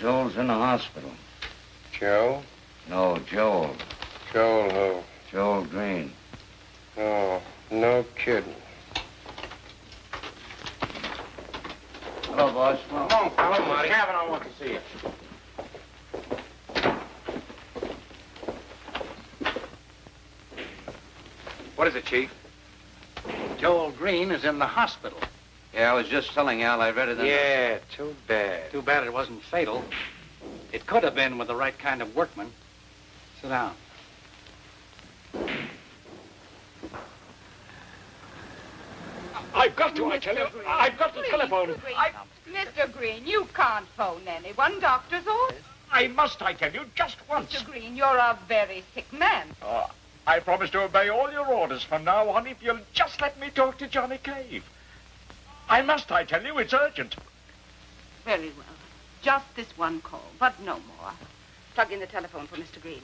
Joel's in the hospital. Joe? No, Joel. Joel who? Joel Green. Oh, no kidding. Hello, boss. Come on, fella. Marty. Kavanaugh wants to see you. What is it, Chief? Joel Green is in the hospital. Yeah, I was just telling Al I read it in Yeah, too bad. Too bad it wasn't fatal. It could have been with the right kind of workman. Sit down. I've got to, I tell you. I've got to telephone. Mr. Green, you can't phone anyone. Doctor's orders. I must, I tell you, just once. Mr. Green, you're a very sick man. I promise to obey all your orders from now on if you'll just let me talk to Johnny Cave. I must, I tell you, it's urgent. Very well. Just this one call, but no more. Plug in the telephone for Mr. Green.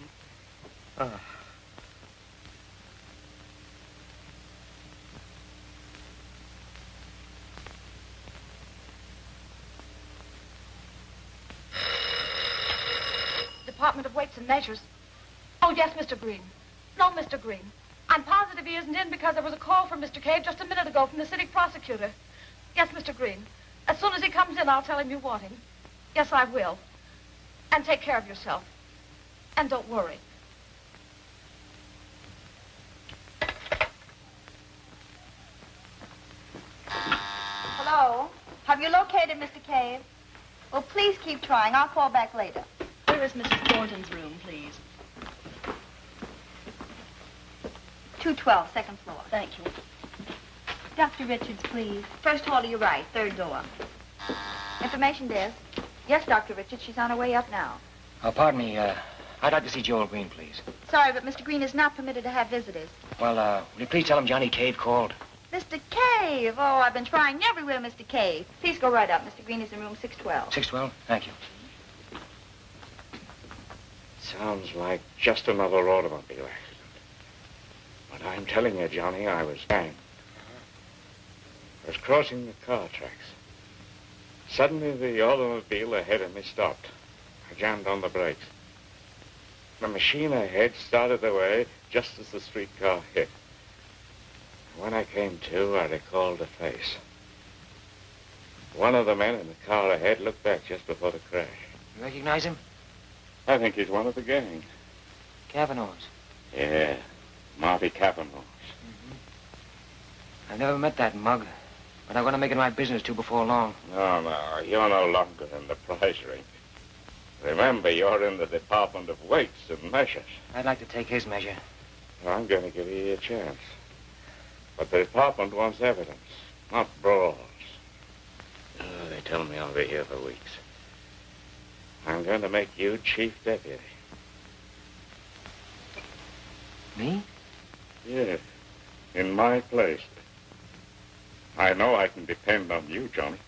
Department of Weights and Measures. Oh, yes, Mr. Green. No, Mr. Green. I'm positive he isn't in because there was a call from Mr. Cave just a minute ago from the city prosecutor. Yes, Mr. Green. As soon as he comes in, I'll tell him you want him. Yes, I will. And take care of yourself. And don't worry. Hello? Have you located Mr. Cave? Well, please keep trying. I'll call back later. Where is Mrs. Thornton's room, please? 212, second floor. Thank you. Dr. Richards, please. First hall to your right, third door. Information desk. Yes, Dr. Richards, she's on her way up now. Pardon me, I'd like to see Joel Green, please. Sorry, but Mr. Green is not permitted to have visitors. Well, will you please tell him Johnny Cave called? Mr. Cave! Oh, I've been trying everywhere, Mr. Cave. Please go right up. Mr. Green is in room 612. 612? Thank you. Sounds like just another automobile accident. But I'm telling you, Johnny, I was banged. I was crossing the car tracks. Suddenly, the automobile ahead of me stopped. I jammed on the brakes. The machine ahead started away just as the streetcar hit. When I came to, I recalled a face. One of the men in the car ahead looked back just before the crash. You recognize him? I think he's one of the gang. Cavanaugh's. Yeah, Marty Cavanaugh's. I've never met that mug, but I'm going to make it my business to before long. No, you're no longer in the prize ring. Remember, you're in the Department of Weights and Measures. I'd like to take his measure. I'm going to give you a chance. But the department wants evidence, not brawls. They tell me I'll be here for weeks. I'm going to make you chief deputy. Me? Yes, in my place. I know I can depend on you, Johnny.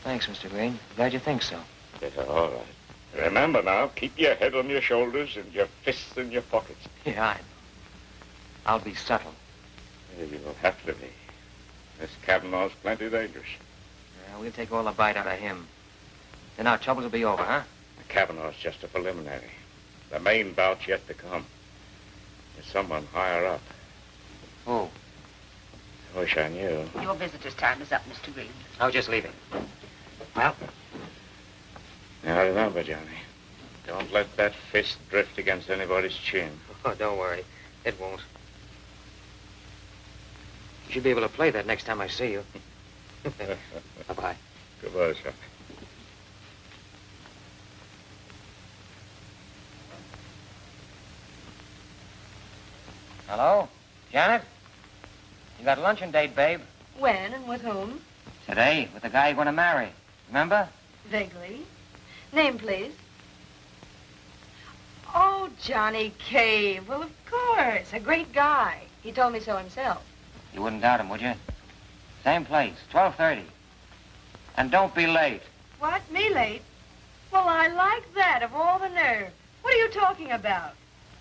Thanks, Mr. Green. Glad you think so. Yeah, all right. Remember now, keep your head on your shoulders and your fists in your pockets. Yeah, I'll be subtle. You'll have to be. This Cavanaugh's plenty dangerous. Yeah, we'll take all the bite out of him. Then our troubles will be over, huh? The Cavanaugh's just a preliminary. The main bout's yet to come. There's someone higher up. Who? I wish I knew. Your visitor's time is up, Mr. Green. I'll just leave it. Well? Now remember, Johnny, don't let that fist drift against anybody's chin. Oh, don't worry. It won't. You should be able to play that next time I see you. Bye-bye. Goodbye, Johnny. Hello? Janet? You got a luncheon date, babe. When and with whom? Today, with the guy you're going to marry. Remember? Vaguely. Name, please. Oh, Johnny Cave. Well, of course. A great guy. He told me so himself. You wouldn't doubt him, would you? Same place, 12:30. And don't be late. What? Me late? Well, I like that, of all the nerve. What are you talking about?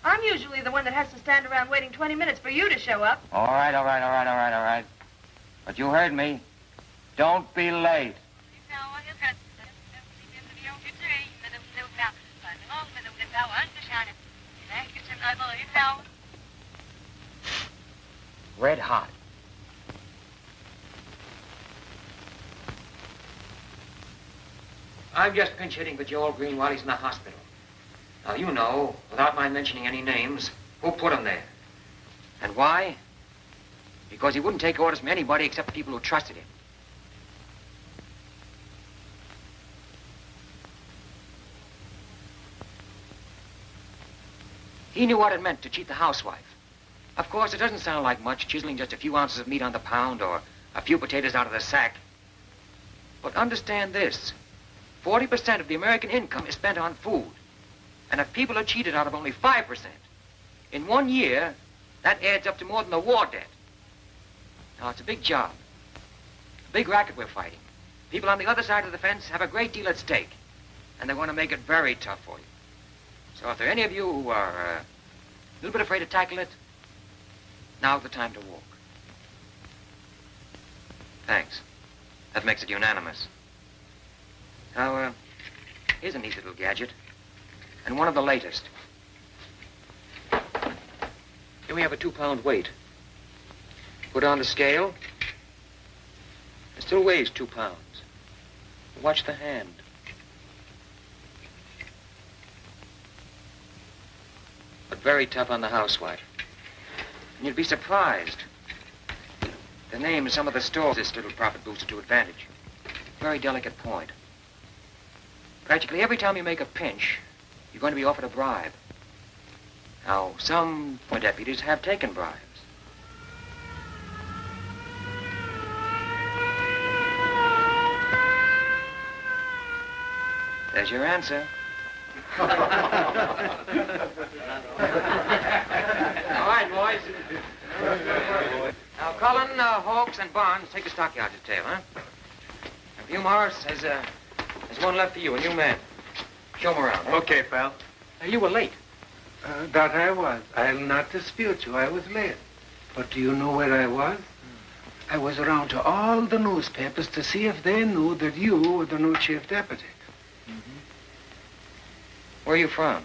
I'm usually the one that has to stand around waiting 20 minutes for you to show up. All right. But you heard me. Don't be late. Red hot. I'm just pinch hitting for Joel Green while he's in the hospital. Now, you know, without my mentioning any names, who put him there. And why? Because he wouldn't take orders from anybody except people who trusted him. He knew what it meant to cheat the housewife. Of course, it doesn't sound like much, chiseling just a few ounces of meat on the pound or a few potatoes out of the sack. But understand this. 40% of the American income is spent on food. And if people are cheated out of only 5%, in 1 year, that adds up to more than the war debt. Now, it's a big job. A big racket we're fighting. People on the other side of the fence have a great deal at stake. And they're going to make it very tough for you. So if there are any of you who are a little bit afraid to tackle it, now's the time to walk. Thanks. That makes it unanimous. Now, here's a neat little gadget. And one of the latest. Here we have a 2-pound weight. Put on the scale. It still weighs 2 pounds. Watch the hand. But very tough on the housewife. And you'd be surprised. The name of some of the stores this little profit booster to advantage. Very delicate point. Practically every time you make a pinch, you're going to be offered a bribe. Now, some deputies have taken bribes. There's your answer. All right, boys. Now, Cullen, Hawkes, and Barnes, take the stockyard detail, huh? And you, Morris, there's one left for you, a new man. Show him around. Okay, pal. You were late. That I was. I'll not dispute you. I was late. But do you know where I was? I was around to all the newspapers to see if they knew that you were the new chief deputy. Where are you from?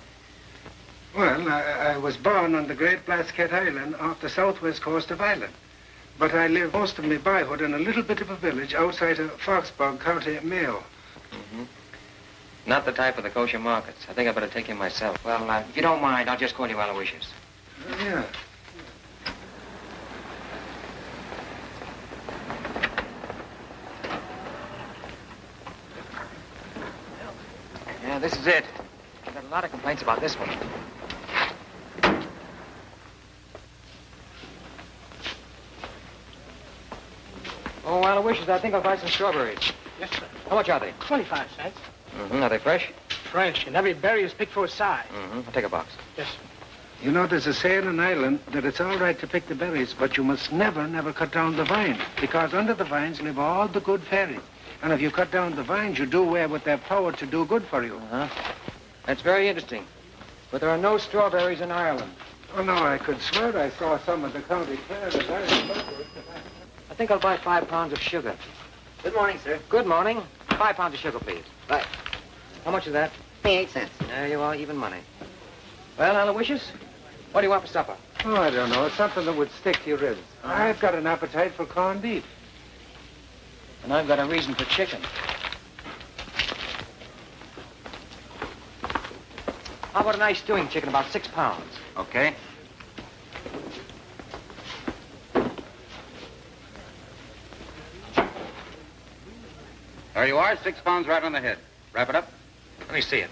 Well, I was born on the Great Blasket Island off the southwest coast of Ireland. But I lived most of my boyhood in a little bit of a village outside of Foxburg, County Mayo. Not the type of the kosher markets. I think I better take him myself. Well, if you don't mind, I'll just call you Aloysius. Yeah. Yeah, this is it. I've got a lot of complaints about this one. Oh, Aloysius, I think I'll buy some strawberries. Yes, sir. How much are they? 25 cents. Are they fresh? Fresh, and every berry is picked for its size. I'll take a box. Yes, sir. You know, there's a saying in Ireland that it's all right to pick the berries, but you must never cut down the vines, because under the vines live all the good fairies. And if you cut down the vines, you do away with their power to do good for you. That's very interesting. But there are no strawberries in Ireland. Oh, no, I could swear I saw some of the county fair as I remember. I think I'll buy 5 pounds of sugar. Good morning, sir. Good morning. 5 pounds of sugar, please. Right. How much is that? 28 cents. There you are, even money. Well, Aloysius, what do you want for supper? Oh, I don't know. It's something that would stick to your ribs. I've got an appetite for corned beef. And I've got a reason for chicken. How about a nice stewing chicken, about 6 pounds? Okay. There you are, 6 pounds right on the head. Wrap it up. Let me see it.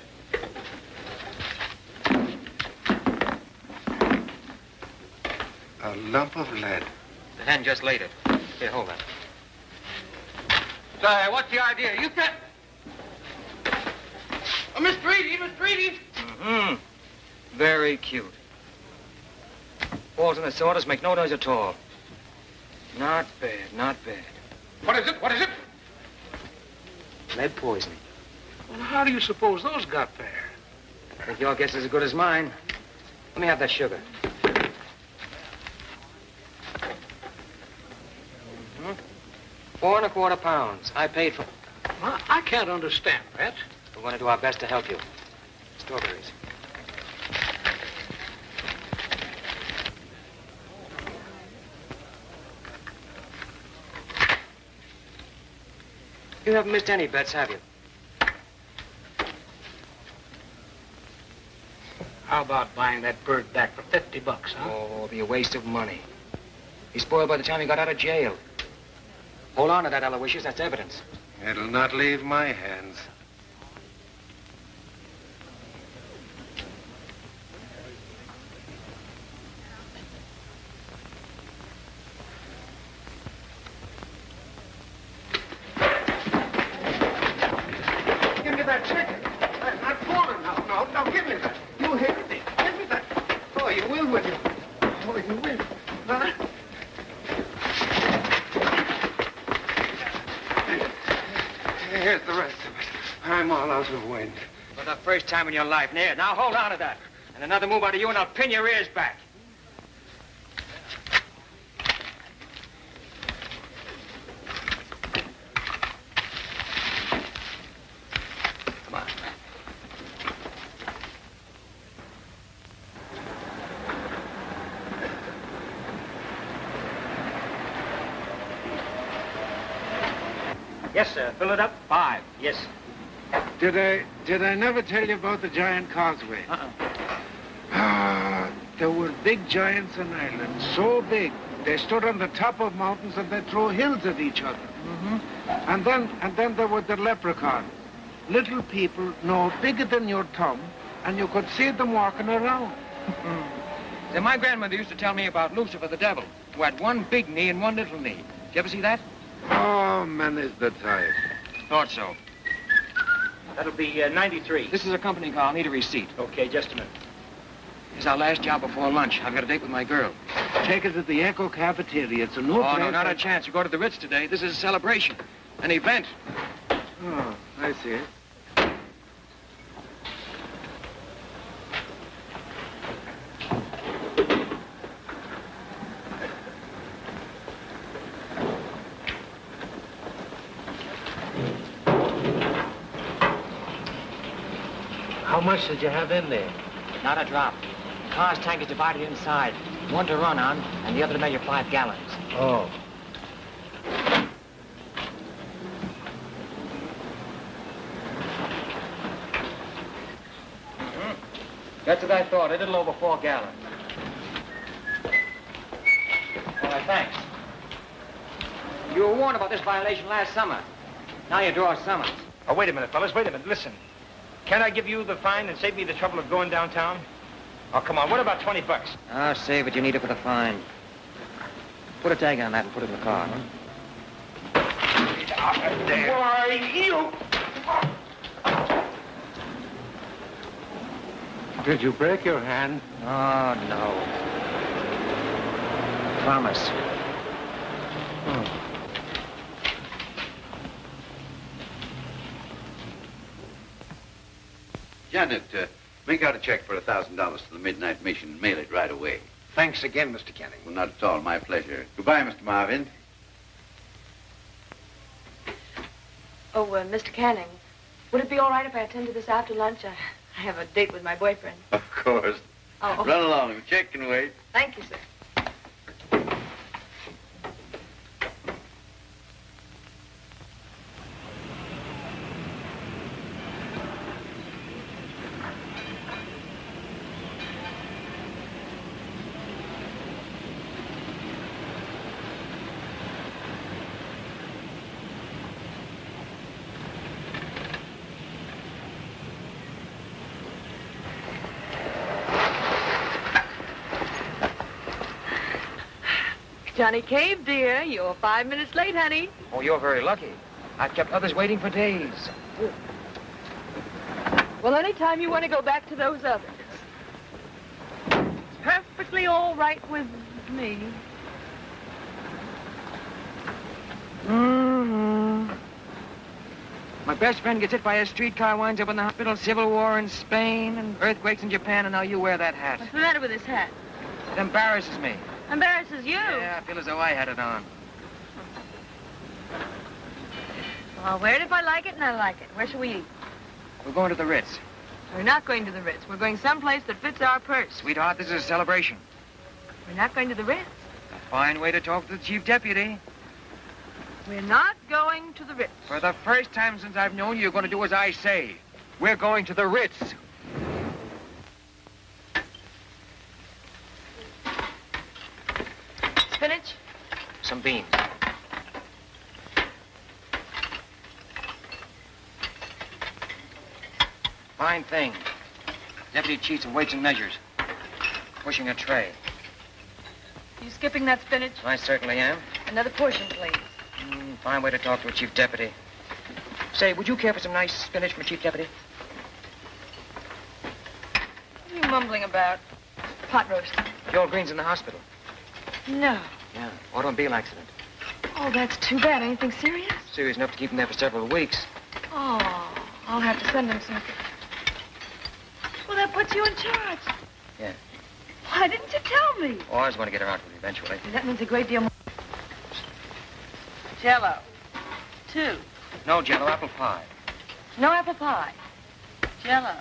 A lump of lead. The hen just laid it. Here, hold that. Say, what's the idea? You get... Oh, Mr. Edie, Mr. Edie! Very cute. Balls in the sawdust make no noise at all. Not bad, not bad. What is it? What is it? Lead poisoning. Well, how do you suppose those got there? I think your guess is as good as mine. Let me have that sugar. 4 1/4 pounds. I paid for... Well, I can't understand that. We're going to do our best to help you. Strawberries. You haven't missed any bets, have you? How about buying that bird back for $50, huh? Oh, it'll be a waste of money. He's spoiled by the time he got out of jail. Hold on to that, Aloysius. That's evidence. It'll not leave my hands. Give me that chicken. I'm falling now. No, give me that. You hit me. Give me that. Oh, you will, will you? Oh, you will. Huh? Here's the rest of it. I'm all out of wind. For the first time in your life. Now hold on to that. And another move out of you and I'll pin your ears back. Come on. Yes, sir. Fill it up. 5. Yes. Did I never tell you about the giant causeway? There were big giants in Ireland, so big they stood on the top of mountains and they threw hills at each other. And then there were the leprechauns, little people no bigger than your thumb, and you could see them walking around. Say, my grandmother used to tell me about Lucifer the devil, who had one big knee and one little knee. Did you ever see that? Oh, man, is the time. Thought so. That'll be 93. This is a company car. I'll need a receipt. Okay, just a minute. It's our last job before lunch. I've got a date with my girl. Take it to the Echo cafeteria. It's a new Oh, place. no, not a chance. We go to the Ritz today. This is a celebration. An event. Oh, I see. How much did you have in there? Not a drop. The car's tank is divided inside. One to run on, and the other to measure 5 gallons. Oh. That's what I thought. A little over 4 gallons. All right, thanks. You were warned about this violation last summer. Now you draw a summons. Oh, wait a minute, fellas. Wait a minute. Listen. Can't I give you the fine and save me the trouble of going downtown? Oh, come on. What about $20? Ah, save it. You need it for the fine. Put a tag on that and put it in the car, huh? Why, you... Did you break your hand? Oh, no. Promise. Oh. Janet, make out a check for $1,000 to the Midnight Mission and mail it right away. Thanks again, Mr. Canning. Well, not at all. My pleasure. Goodbye, Mr. Marvin. Oh, Mr. Canning, would it be all right if I attend to this after lunch? I have a date with my boyfriend. Of course. Oh. Run along. The check can wait. Thank you, sir. Johnny Cave, dear, you're 5 minutes late, honey. Oh, you're very lucky. I've kept others waiting for days. Well, anytime you want to go back to those others. It's perfectly all right with me. Mm-hmm. My best friend gets hit by a streetcar, winds up in the hospital, civil war in Spain, and earthquakes in Japan, and now you wear that hat. What's the matter with this hat? It embarrasses me. Embarrasses you? Yeah, I feel as though I had it on. Well, I'll wear it if I like it, and I like it. Where shall we eat? We're going to the Ritz. We're not going to the Ritz. We're going someplace that fits our purse. Sweetheart, this is a celebration. We're not going to the Ritz. A fine way to talk to the chief deputy. We're not going to the Ritz. For the first time since I've known you, you're going to do as I say. We're going to the Ritz. Spinach? Some beans. Fine thing. Deputy Chief's of Weights and Measures. Pushing a tray. You skipping that spinach? I certainly am. Another portion, please. Fine way to talk to a chief deputy. Say, would you care for some nice spinach from Chief Deputy? What are you mumbling about? Pot roast. Joel Green's in the hospital. No. Yeah, automobile accident. Oh, that's too bad. Anything serious? Serious enough to keep him there for several weeks. Oh, I'll have to send him something. Well, that puts you in charge. Yeah. Why didn't you tell me? Oh, I was going to get around to it eventually. That means a great deal more. Jello. 2. No, Jello, apple pie. No apple pie. Jello.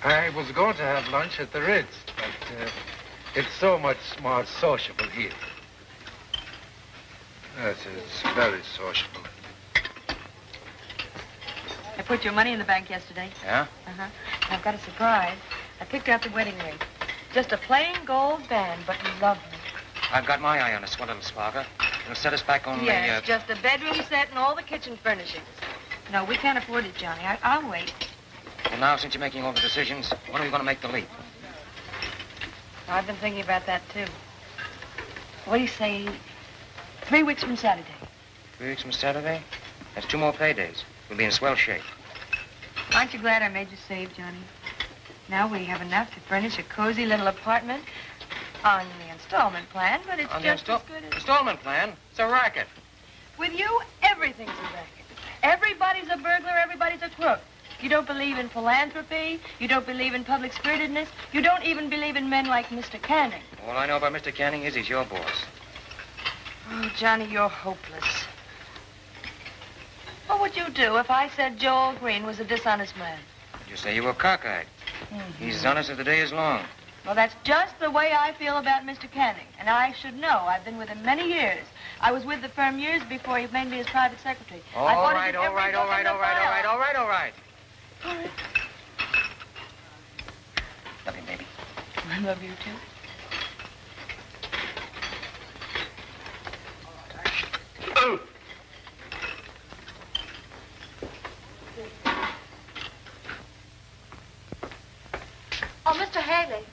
I was going to have lunch at the Ritz, but it's so much more sociable here. Yes, it's very sociable. I put your money in the bank yesterday. Yeah? Uh-huh. And I've got a surprise. I picked out the wedding ring. Just a plain gold band, but lovely. I've got my eye on a swell little sparker. It'll set us back only, Yes, just a bedroom set and all the kitchen furnishings. No, we can't afford it, Johnny. I'll wait. Well, now, since you're making all the decisions, when are we going to make the leap? I've been thinking about that, too. What do you say? 3 weeks from Saturday. 3 weeks from Saturday? That's 2 more paydays. We'll be in swell shape. Aren't you glad I made you save, Johnny? Now we have enough to furnish a cozy little apartment on the installment plan, but it's On just the as good as... installment plan? It's a racket. With you, everything's a racket. Everybody's a burglar, everybody's a crook. You don't believe in philanthropy. You don't believe in public spiritedness. You don't even believe in men like Mr. Canning. All I know about Mr. Canning is he's your boss. Oh, Johnny, you're hopeless. What would you do if I said Joel Green was a dishonest man? You say you were cockeyed. He's as honest as the day is long. Well, that's just the way I feel about Mr. Canning. And I should know. I've been with him many years. I was with the firm years before he made me his private secretary. All right. All right. Love you, baby. I love you, too. Oh, Mr. Haley,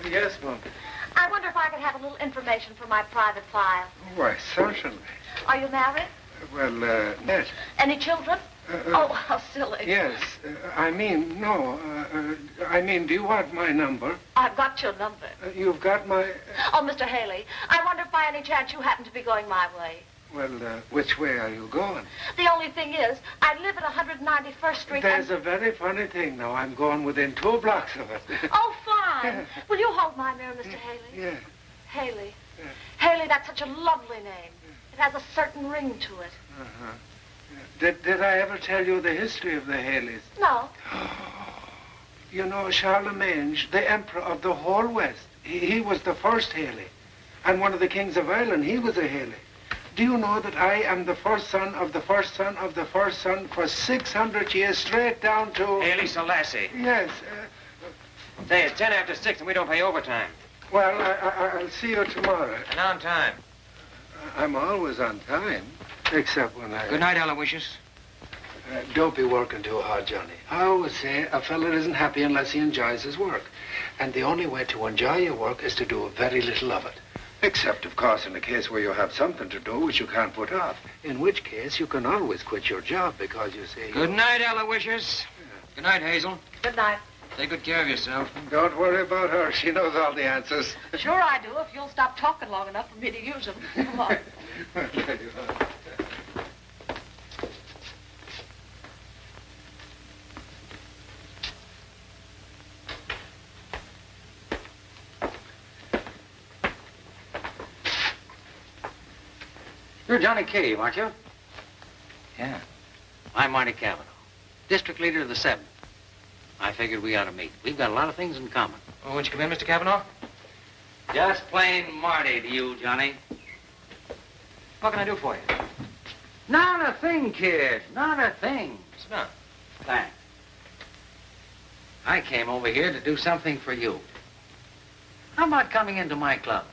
Yes, Mom. I wonder if I could have a little information for my private file. Why, certainly. Are you married? Well, yes. Any children? Oh, how silly. Yes. No. Do you want my number? I've got your number. You've got my... Oh, Mr. Haley, I wonder if by any chance you happen to be going my way. Well, which way are you going? The only thing is, I live at 191st Street. There's a very funny thing now. I'm going within 2 blocks of it. Oh, fine. Will you hold my mirror, Mr. Haley? Yeah. Haley. Yeah. Haley, that's such a lovely name. It has a certain ring to it. Uh-huh. Did I ever tell you the history of the Haleys? No. You know, Charlemagne, the emperor of the whole West, he was the first Haley. And one of the kings of Ireland, he was a Haley. Do you know that I am the first son of the first son of the first son for 600 years, straight down to... Haley Selassie. Yes. Say, it's 10 after 6 and we don't pay overtime. Well, I'll see you tomorrow. And on time. I'm always on time, except when I... Good night, Aloysius. Don't be working too hard, Johnny. I always say a fella isn't happy unless he enjoys his work. And the only way to enjoy your work is to do very little of it. Except, of course, in a case where you have something to do which you can't put off. In which case, you can always quit your job because you say... Good night, Aloysius. Good night, Hazel. Good night. Take good care of yourself. Don't worry about her. She knows all the answers. Sure I do, if you'll stop talking long enough for me to use them. Come on. You're Johnnie Cave, aren't you? Yeah. I'm Marty Cavanaugh, district leader of the 7th. I figured we ought to meet. We've got a lot of things in common. Oh, won't you come in, Mr. Cavanaugh? Just plain Marty to you, Johnny. What can I do for you? Not a thing, kid. Not a thing. Sit down. Thanks. I came over here to do something for you. How about coming into my club?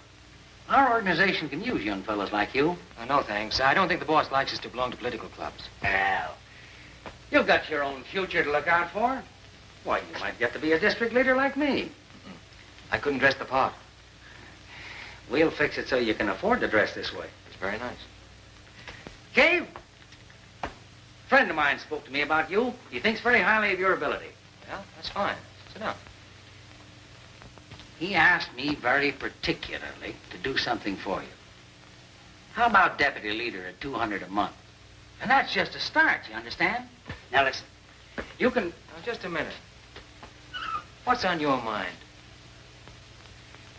Our organization can use young fellas like you. Oh, no, thanks. I don't think the boss likes us to belong to political clubs. Well, you've got your own future to look out for. Why, you might get to be a district leader like me. I couldn't dress the part. We'll fix it so you can afford to dress this way. It's very nice. Cave, a friend of mine spoke to me about you. He thinks very highly of your ability. Well, that's fine. Sit down. He asked me very particularly to do something for you. How about deputy leader at $200 a month? And that's just a start, you understand? Now listen, you can... Now, just a minute. What's on your mind?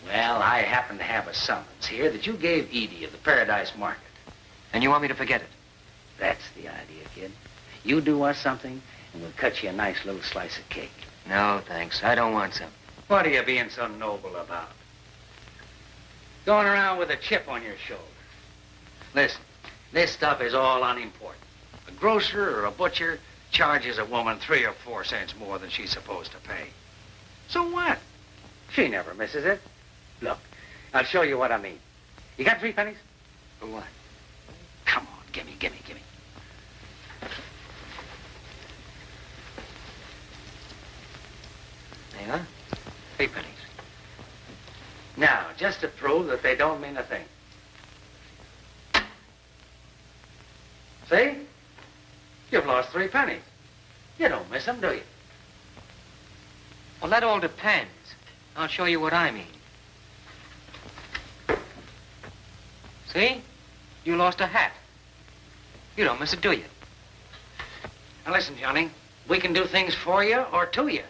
Well, I happen to have a summons here that you gave Edie of the Paradise Market. And you want me to forget it? That's the idea, kid. You do us something, and we'll cut you a nice little slice of cake. No, thanks. I don't want some. What are you being so noble about? Going around with a chip on your shoulder. Listen, this stuff is all unimportant. A grocer or a butcher charges a woman 3 or 4 cents more than she's supposed to pay. So what? She never misses it. Look, I'll show you what I mean. You got 3 pennies? For what? Come on, gimme. There you are. 3 pennies. Now, just to prove that they don't mean a thing. See? You've lost 3 pennies. You don't miss them, do you? Well, that all depends. I'll show you what I mean. See? You lost a hat. You don't miss it, do you? Now listen, Johnny. We can do things for you or to you.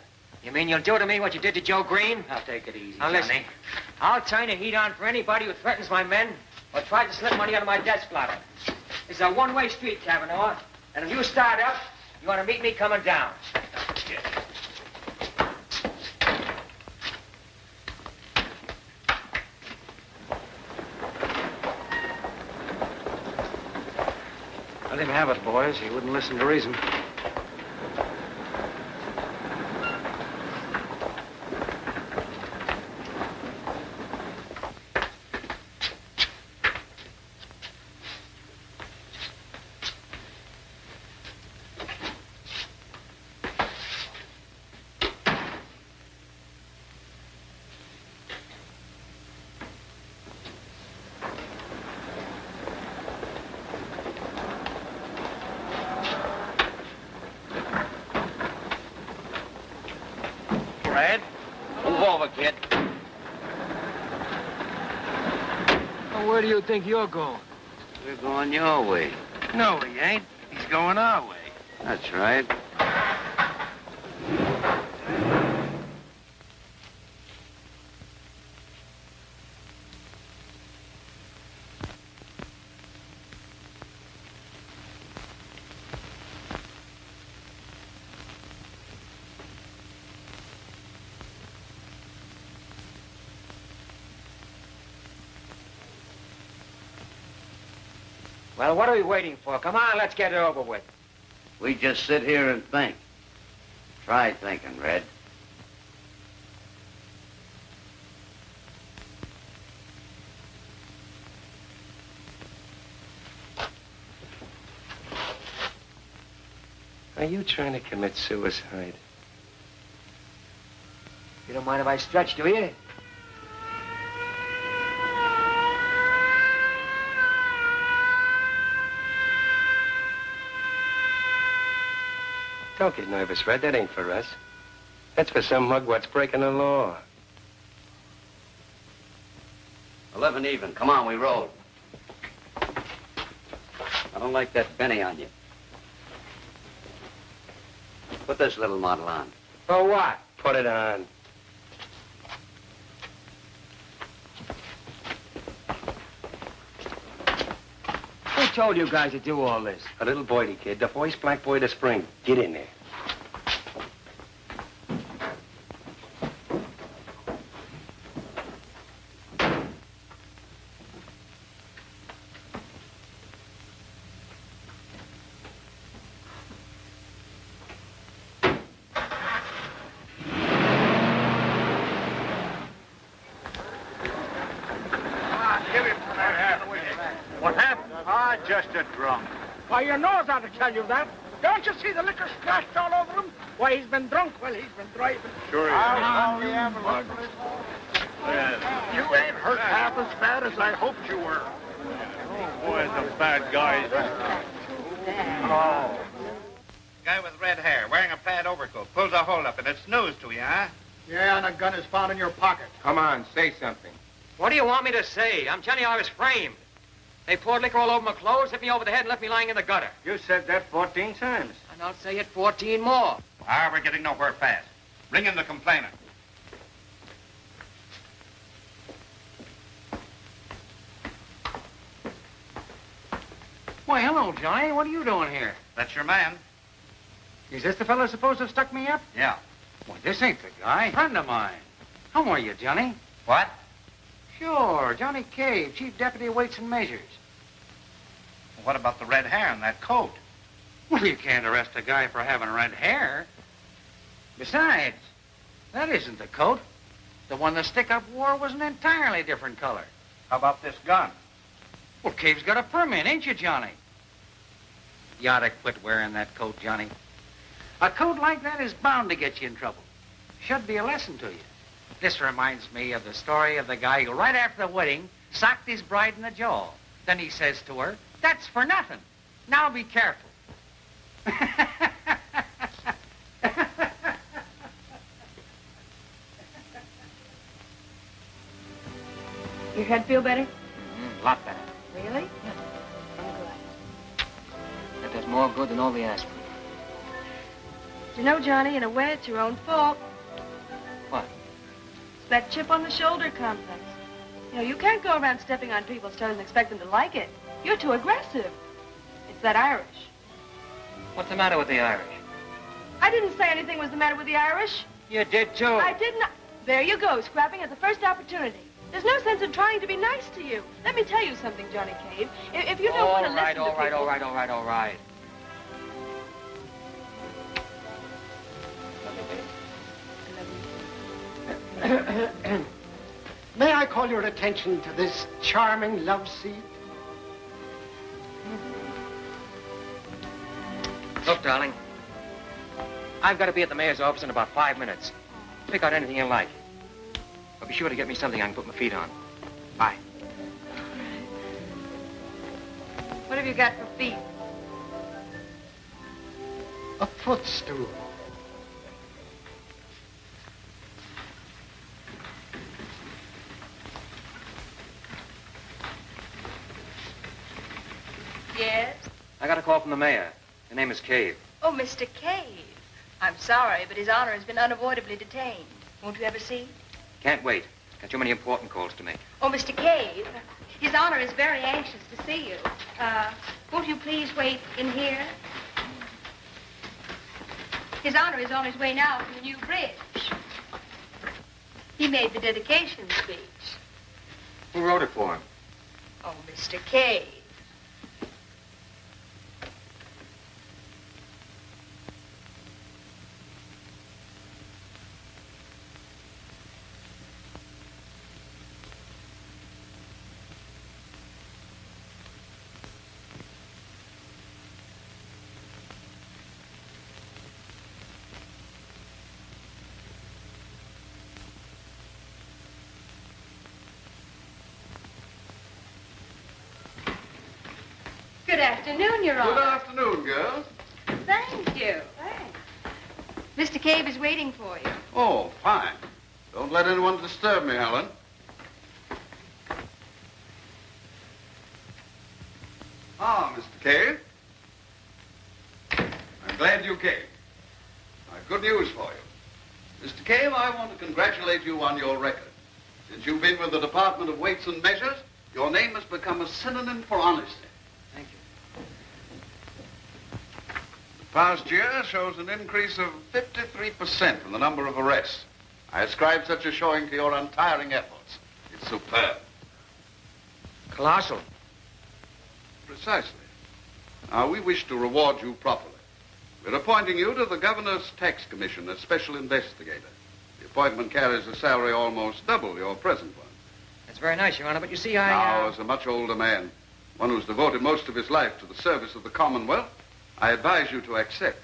You mean you'll do to me what you did to Joe Green? Now take it easy, Now, listen. Johnny. I'll turn the heat on for anybody who threatens my men or tries to slip money out of my desk blotter. It's a one-way street, Cavanaugh. And if you start up, you want to meet me coming down. Let him have it, boys. He wouldn't listen to reason. Red, move over, kid. Well, where do you think you're going? We're going your way. No, he ain't. He's going our way. That's right. Well, what are we waiting for? Come on, let's get it over with. We just sit here and think. Try thinking, Red. Are you trying to commit suicide? You don't mind if I stretch, do you? Don't get nervous, Red. That ain't for us. That's for some mug what's breaking the law. 11 even. Come on, we roll. I don't like that Benny on you. Put this little model on. For what? Put it on. Who told you guys to do all this? A little boydie kid, the first black boy of the spring. Get in there. What happened? Just a drunk. Why, your nose ought to tell you that. Don't you see the liquor splashed all over him? Why, he's been drunk while he's been driving. Sure I'll call the ambulance. You ain't hurt half as bad as I hoped you were. Boy, the bad guys. Oh. Guy with red hair, wearing a plaid overcoat, pulls a hole up, and it's news to you, huh? Yeah, and a gun is found in your pocket. Come on, say something. What do you want me to say? I'm telling you I was framed. They poured liquor all over my clothes, hit me over the head, and left me lying in the gutter. You said that 14 times. And I'll say it 14 more. Ah, we're getting nowhere fast. Bring in the complainant. Why, hello, Johnny. What are you doing here? That's your man. Is this the fellow supposed to have stuck me up? Yeah. Well, this ain't the guy. Friend of mine. How are you, Johnny? What? Sure, Johnny Cave, Chief Deputy of Weights and Measures. What about the red hair and that coat? Well, you can't arrest a guy for having red hair. Besides, that isn't the coat. The one the stick-up wore was an entirely different color. How about this gun? Well, Cave's got a permit, ain't you, Johnny? You ought to quit wearing that coat, Johnny. A coat like that is bound to get you in trouble. Should be a lesson to you. This reminds me of the story of the guy who, right after the wedding, socked his bride in the jaw. Then he says to her, "That's for nothing. Now be careful." Your head feel better? A lot better. Really? Yeah. I'm glad. That does more good than all the aspirin. You know, Johnny, in a way, it's your own fault. What? It's that chip on the shoulder complex. You know, you can't go around stepping on people's toes and expect them to like it. You're too aggressive. It's that Irish. What's the matter with the Irish? I didn't say anything was the matter with the Irish. You did, too. I did not. There you go, scrapping at the first opportunity. There's no sense in trying to be nice to you. Let me tell you something, Johnny Cave. If you don't want to listen to people... All right. May I call your attention to this charming love seat? Look, darling, I've got to be at the mayor's office in about 5 minutes. Pick out anything you like. But be sure to get me something I can put my feet on. Bye. What have you got for feet? A footstool. Yes? I got a call from the mayor. His name is Cave. Oh, Mr. Cave. I'm sorry, but his honor has been unavoidably detained. Won't you have a seat? Can't wait. Got too many important calls to make. Oh, Mr. Cave, his honor is very anxious to see you. Won't you please wait in here? His honor is on his way now to the new bridge. He made the dedication speech. Who wrote it for him? Oh, Mr. Cave. Good afternoon, Your Honor. Good afternoon, girls. Thank you. Thanks. Mr. Cave is waiting for you. Oh, fine. Don't let anyone disturb me, Helen. Ah, Mr. Cave. I'm glad you came. I've good news for you. Mr. Cave, I want to congratulate you on your record. Since you've been with the Department of Weights and Measures, your name has become a synonym for honesty. Thank you. The past year shows an increase of 53% in the number of arrests. I ascribe such a showing to your untiring efforts. It's superb. Colossal. Precisely. Now, we wish to reward you properly. We're appointing you to the Governor's Tax Commission as special investigator. The appointment carries a salary almost double your present one. That's very nice, Your Honor, but you see, Now, as a much older man, one who's devoted most of his life to the service of the Commonwealth, I advise you to accept.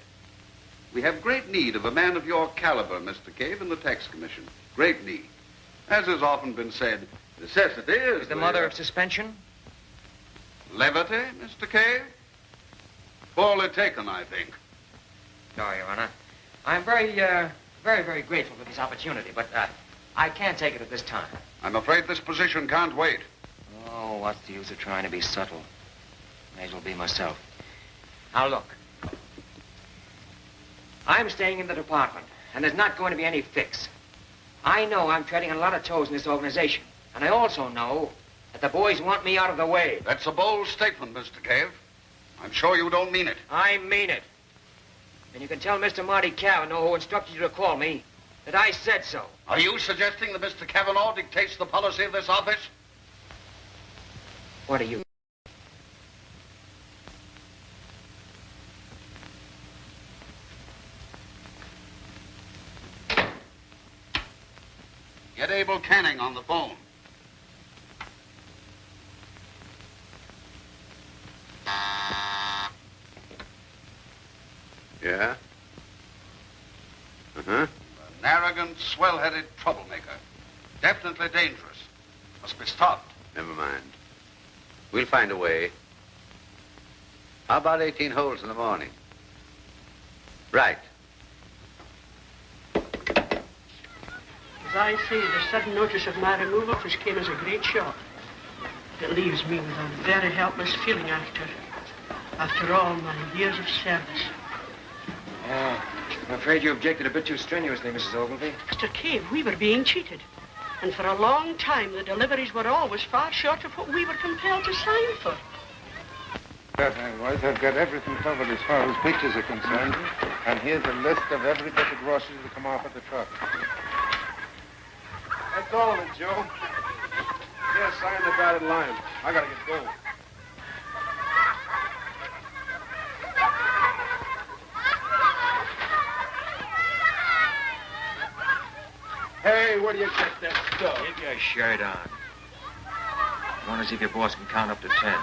We have great need of a man of your caliber, Mr. Cave, in the Tax Commission. Great need. As has often been said, necessity is the mother of suspension? Levity, Mr. Cave? Poorly taken, I think. No, Your Honor. I'm very grateful for this opportunity, but I can't take it at this time. I'm afraid this position can't wait. Oh, what's the use of trying to be subtle? May as well be myself. Now, look. I'm staying in the department, and there's not going to be any fix. I know I'm treading on a lot of toes in this organization, and I also know that the boys want me out of the way. That's a bold statement, Mr. Cave. I'm sure you don't mean it. I mean it. And you can tell Mr. Marty Cavanaugh, who instructed you to call me, that I said so. Are you suggesting that Mr. Cavanaugh dictates the policy of this office? What are you? Get Abel Canning on the phone. Yeah? Uh-huh. An arrogant, swell-headed troublemaker. Definitely dangerous. Must be stopped. Never mind. We'll find a way. How about 18 holes in the morning? Right. As I say, the sudden notice of my removal just came as a great shock. It leaves me with a very helpless feeling after all my years of service. Yeah, I'm afraid you objected a bit too strenuously, Mrs. Ogilvy. Mr. Cave, we were being cheated. And for a long time, the deliveries were always far short of what we were compelled to sign for. Otherwise, I've got everything covered as far as pictures are concerned. And here's a list of every bit of groceries that come off at the truck. That's all of it, Joe. Yeah, sign the dotted line. I gotta get going. Hey, where do you get that stuff? Keep your shirt on. I want to see if your boss can count up to 10.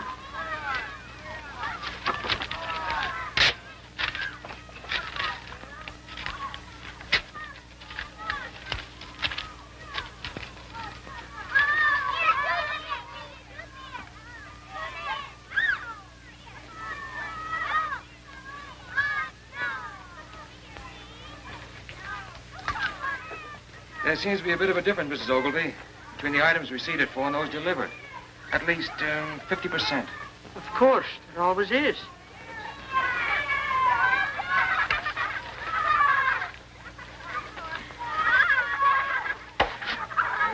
There seems to be a bit of a difference, Mrs. Ogilvy, between the items receipted for and those delivered. At least 50%. Of course, there always is.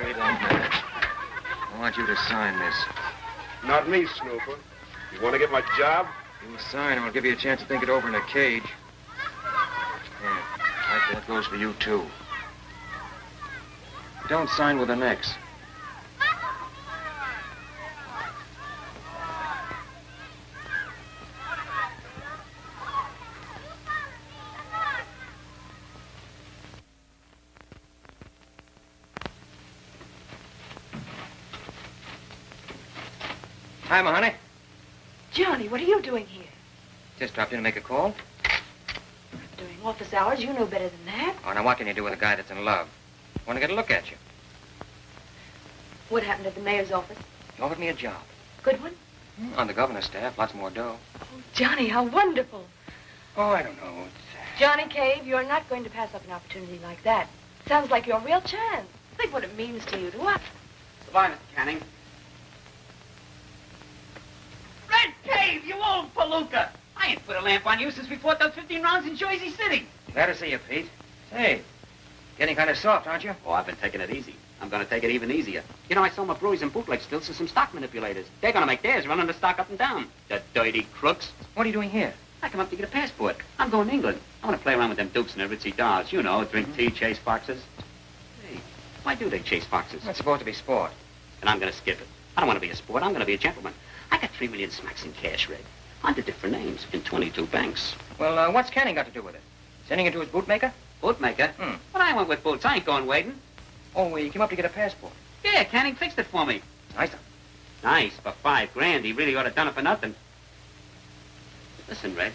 Wait a minute. I want you to sign this. Not me, Snooper. You want to get my job? You sign, and I'll give you a chance to think it over in a cage. Yeah, right, that goes for you, too. Don't sign with an X. Hi, my honey. Johnny, what are you doing here? Just dropped in to make a call. During office hours, you know better than that. Oh, now what can you do with a guy that's in love? Want to get a look at you. What happened at the mayor's office? He offered me a job. Good one? On the governor's staff, lots more dough. Oh, Johnny, how wonderful. Oh, I don't know. It's Johnny Cave, you're not going to pass up an opportunity like that. Sounds like your real chance. Think what it means to you to what? Goodbye, Mr. Canning. Red Cave, you old palooka! I ain't put a lamp on you since we fought those 15 rounds in Jersey City. Glad to see you, Pete. Hey, getting kind of soft, aren't you? Oh, I've been taking it easy. I'm going to take it even easier. You know, I sold my breweries and bootleg stills to some stock manipulators. They're going to make theirs running the stock up and down. The dirty crooks. What are you doing here? I come up to get a passport. I'm going to England. I want to play around with them dukes and their ritzy dolls. You know, drink tea, chase foxes. Hey, why do they chase foxes? It's supposed to be sport. And I'm going to skip it. I don't want to be a sport. I'm going to be a gentleman. I got 3 million smacks in cash, Red. Under different names in 22 banks. Well, what's Canning got to do with it? Sending it to his bootmaker? Bootmaker? But I went with boots. I ain't going wading. Oh, you came up to get a passport. Yeah, Canning fixed it for me. Nice. Nice, for $5,000. He really ought to have done it for nothing. Listen, Red.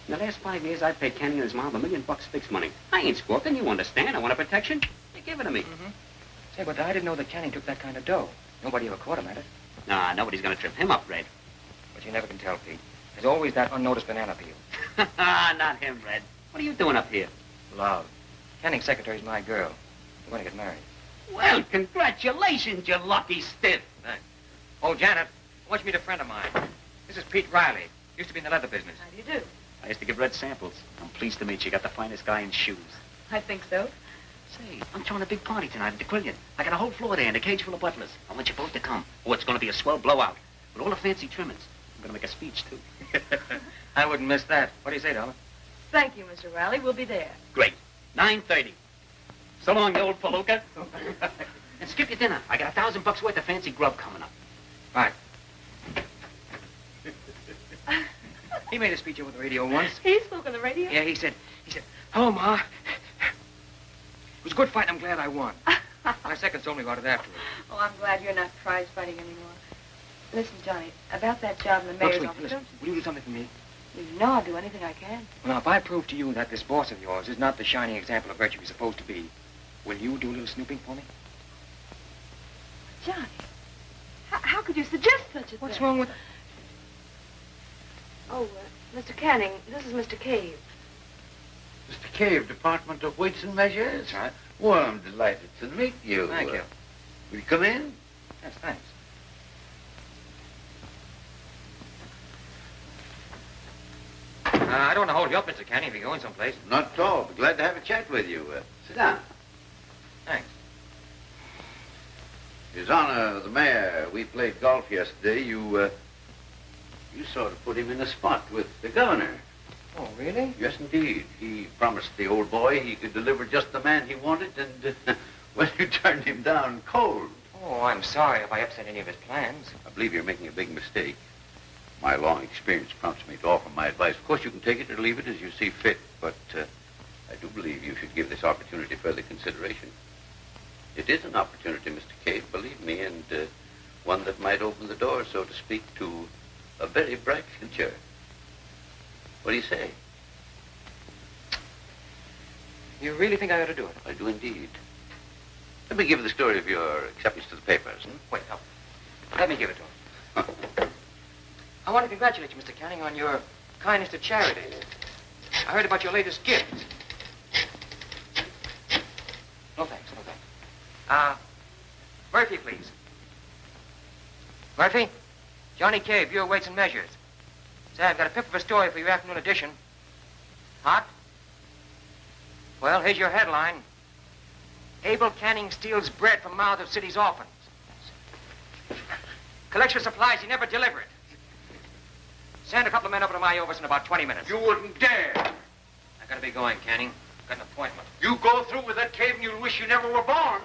In the last 5 years, I've paid Canning and his mom $1 million fixed money. I ain't squawking. You understand. I want a protection. You give it to me. Say, but I didn't know that Canning took that kind of dough. Nobody ever caught him at it. Nah, nobody's going to trip him up, Red. But you never can tell, Pete. There's always that unnoticed banana peel. Not him, Red. What are you doing up here? Love. Canning's secretary's my girl. We're going to get married. Well, congratulations, you lucky stiff. Thanks. Oh, Janet, I want you to meet a friend of mine. This is Pete Riley. Used to be in the leather business. How do you do? I used to give Red samples. I'm pleased to meet you. Got the finest guy in shoes. I think so. Say, I'm throwing a big party tonight at the Quillian. I got a whole floor there and a cage full of butlers. I want you both to come. Oh, it's going to be a swell blowout. With all the fancy trimmings. I'm going to make a speech, too. I wouldn't miss that. What do you say, darling? Thank you, Mr. Riley. We'll be there. Great. 9:30. So long, you old palooka. And skip your dinner. I got $1,000 worth of fancy grub coming up. Right. He made a speech over the radio once. He spoke on the radio? Yeah, he said, "Oh, Ma, it was a good fight. I'm glad I won." My seconds only got it afterwards. Oh, I'm glad you're not prize fighting anymore. Listen, Johnny, about that job in the mayor's office. Listen, will you do something for me? You know I'll do anything I can. Well, now, if I prove to you that this boss of yours is not the shining example of virtue he's supposed to be, will you do a little snooping for me? Johnny, how could you suggest such a thing? What's wrong with... Oh, Mr. Canning, this is Mr. Cave. Mr. Cave, Department of Weights and Measures? That's right. Well, I'm delighted to meet you. Thank you. Will you come in? Yes, thanks. I don't want to hold you up, Mr. Canning, if you're going someplace. Not at all. Be glad to have a chat with you. Sit down. Thanks. His Honor, the mayor, we played golf yesterday. You sort of put him in a spot with the governor. Oh, really? Yes, indeed. He promised the old boy he could deliver just the man he wanted, and, well, you turned him down cold. Oh, I'm sorry if I upset any of his plans. I believe you're making a big mistake. My long experience prompts me to offer my advice. Of course, you can take it or leave it as you see fit, but I do believe you should give this opportunity further consideration. It is an opportunity, Mr. Cave, believe me, and one that might open the door, so to speak, to a very bright future. What do you say? You really think I ought to do it? I do indeed. Let me give you the story of your acceptance to the papers. Wait, no. Let me give it to him. I want to congratulate you, Mr. Canning, on your kindness to charity. I heard about your latest gift. No thanks, no thanks. Murphy, please. Murphy? Johnny Cave, Bureau Weights and Measures. Say, I've got a pip of a story for your afternoon edition. Hot? Well, here's your headline. Abel Canning steals bread from mouth of city's orphans. Collects your supplies, he never deliver it. Send a couple of men over to my office in about 20 minutes. You wouldn't dare. I gotta be going, Canning. Got an appointment. You go through with that cave and you'll wish you never were born.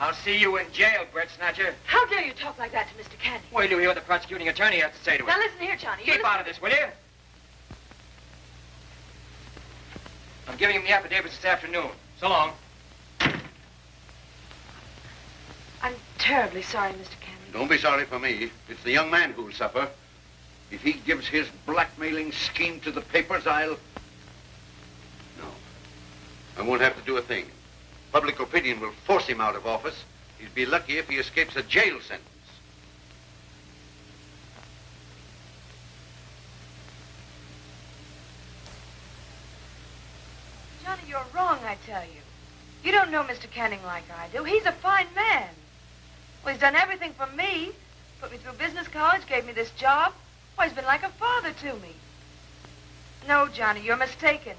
I'll see you in jail, bread snatcher. How dare you talk like that to Mr. Canning? Wait till you hear what the prosecuting attorney has to say to it. Now listen here, Johnny. Keep out of this, will you? I'm giving him the affidavits this afternoon. So long. I'm terribly sorry, Mr. Canning. Don't be sorry for me. It's the young man who'll suffer. If he gives his blackmailing scheme to the papers, No. I won't have to do a thing. Public opinion will force him out of office. He'll be lucky if he escapes a jail sentence. Johnny, you're wrong, I tell you. You don't know Mr. Canning like I do. He's a fine man. Well, he's done everything for me. Put me through business college, gave me this job. Well, he's been like a father to me. No, Johnny, you're mistaken.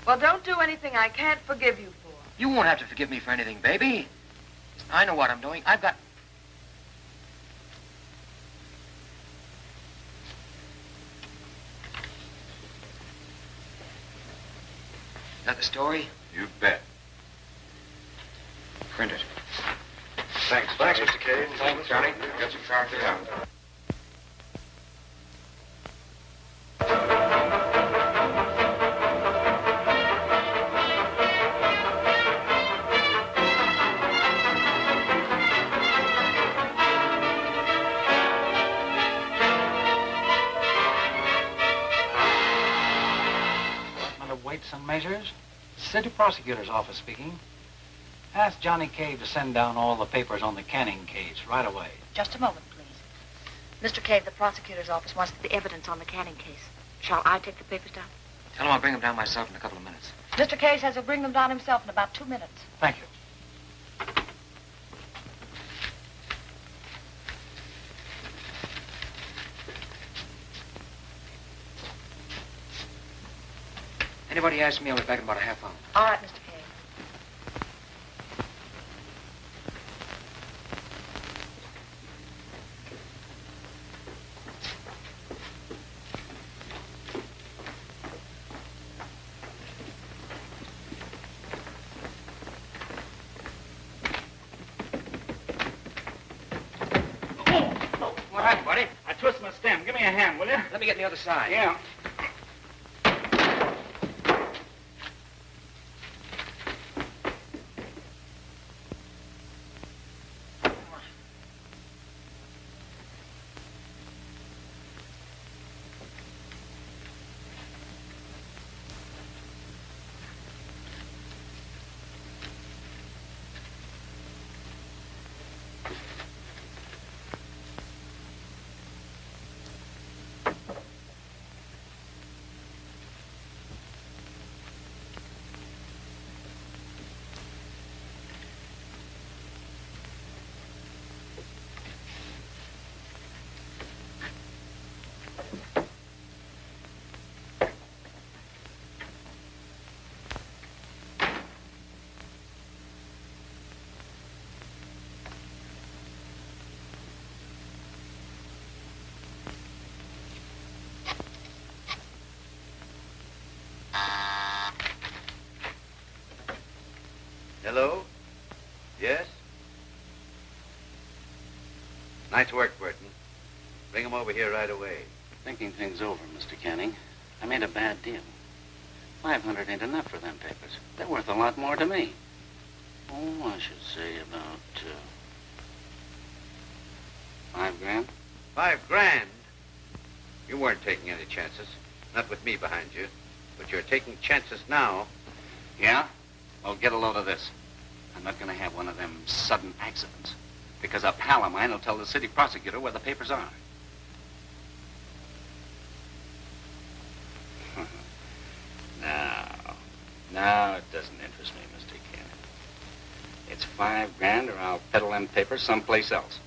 Well, don't do anything I can't forgive you for. You won't have to forgive me for anything, baby. I know what I'm doing. I've got... Is that the story? You bet. Print it. Thanks, Mr. Cave. Thanks, Johnny. Got your car clear out. Weights and measures? City Prosecutor's Office speaking. Ask Johnny Cave to send down all the papers on the Canning case right away. Just a moment, please. Mr. Cave, the prosecutor's office wants the evidence on the Canning case. Shall I take the papers down? Tell him I'll bring them down myself in a couple of minutes. Mr. Cave says he'll bring them down himself in about 2 minutes. Thank you. Anybody asks me, I'll be back in about a half hour. All right, Mr. Cave. What happened, buddy? I twist my stem. Give me a hand, will you? Let me get on the other side. Yeah. Hello? Yes? Nice work, Burton. Bring him over here right away. Thinking things over, Mr. Canning, I made a bad deal. 500 ain't enough for them papers. They're worth a lot more to me. Oh, I should say about, 5 grand. 5 grand? You weren't taking any chances. Not with me behind you. But you're taking chances now. Yeah? Well, get a load of this. I'm not going to have one of them sudden accidents. Because a pal of mine will tell the city prosecutor where the papers are. Now, it doesn't interest me, Mr. Canning. It's 5 grand or I'll peddle them papers someplace else.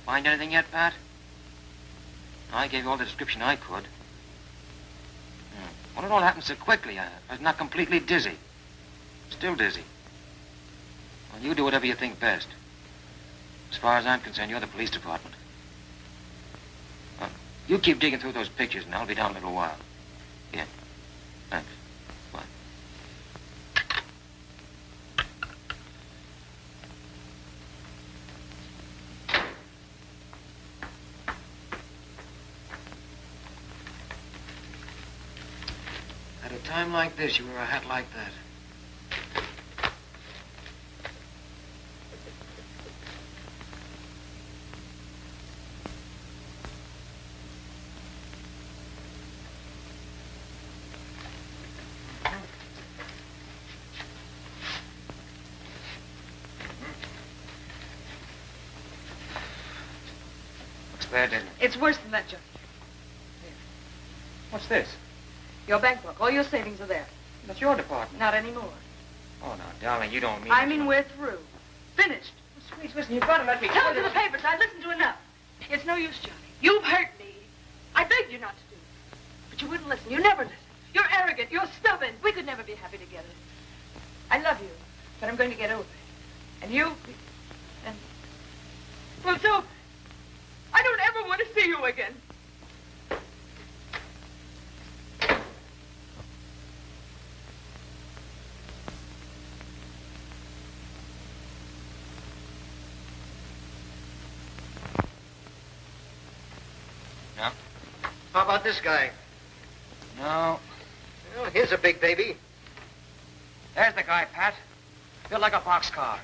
Find anything yet, Pat? I gave you all the description I could. Well, it all happened so quickly. I was not completely dizzy. Still dizzy. Well, you do whatever you think best. As far as I'm concerned, you're the police department. Well, you keep digging through those pictures, and I'll be down in a little while. Yeah. Thanks. Bye. At a time like this, you wear a hat like that. What's bad, isn't it? It's worse than that, Johnny. What's this? Your bank book. All your savings are there. That's your department. Not anymore. Oh, now, darling, you don't mean... I mean, we're through. Finished. Sweet, listen, you've got to let me... Tell it to the papers. I've listened to enough. It's no use, Johnny. You've hurt me. I begged you not to do it. But you wouldn't listen. You never listen. You're arrogant. You're stubborn. We could never be happy together. I love you, but I'm going to get over it. And you... And... Well, so... I don't ever want to see you again. No? How about this guy? No. Well, here's a big baby. There's the guy, Pat. Built like a boxcar.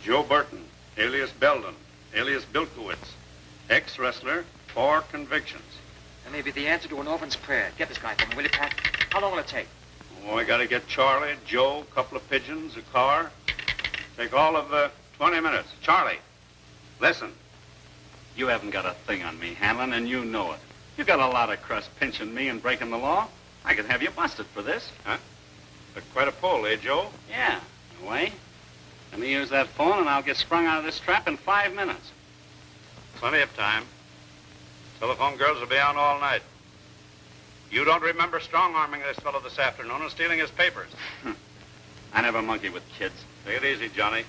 Joe Burton, alias Belden, alias Bilkowitz, ex-wrestler, 4 convictions. That may be the answer to an orphan's prayer. Get this guy for me, will you, Pat? How long will it take? Oh, I got to get Charlie, Joe, a couple of pigeons, a car. Take all of 20 minutes. Charlie, listen. You haven't got a thing on me, Hanlon, and you know it. You got a lot of crust pinching me and breaking the law. I could have you busted for this. Huh? But quite a pull, eh, Joe? Yeah, in a way. Let me use that phone and I'll get sprung out of this trap in 5 minutes. Plenty of time. Telephone girls will be out all night. You don't remember strong-arming this fellow this afternoon and stealing his papers. I never monkey with kids. Take it easy, Johnny.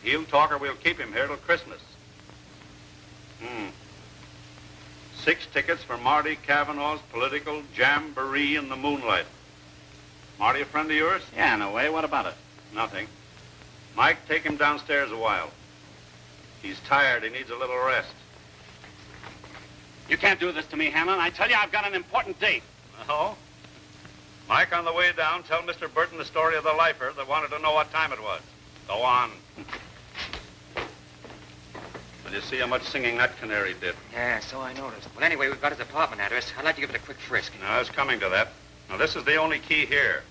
He'll talk or we'll keep him here till Christmas. 6 tickets for Marty Cavanaugh's political jamboree in the moonlight. Marty a friend of yours? Yeah, in a way. What about it? Nothing. Mike, take him downstairs a while. He's tired. He needs a little rest. You can't do this to me, Hanlon. I tell you, I've got an important date. Oh? Mike, on the way down, tell Mr. Burton the story of the lifer that wanted to know what time it was. Go on. Did you see how much singing that canary did? Yeah, so I noticed. Well, anyway, we've got his apartment address. I'd like to give it a quick frisk. No, I was coming to that. Now, this is the only key here.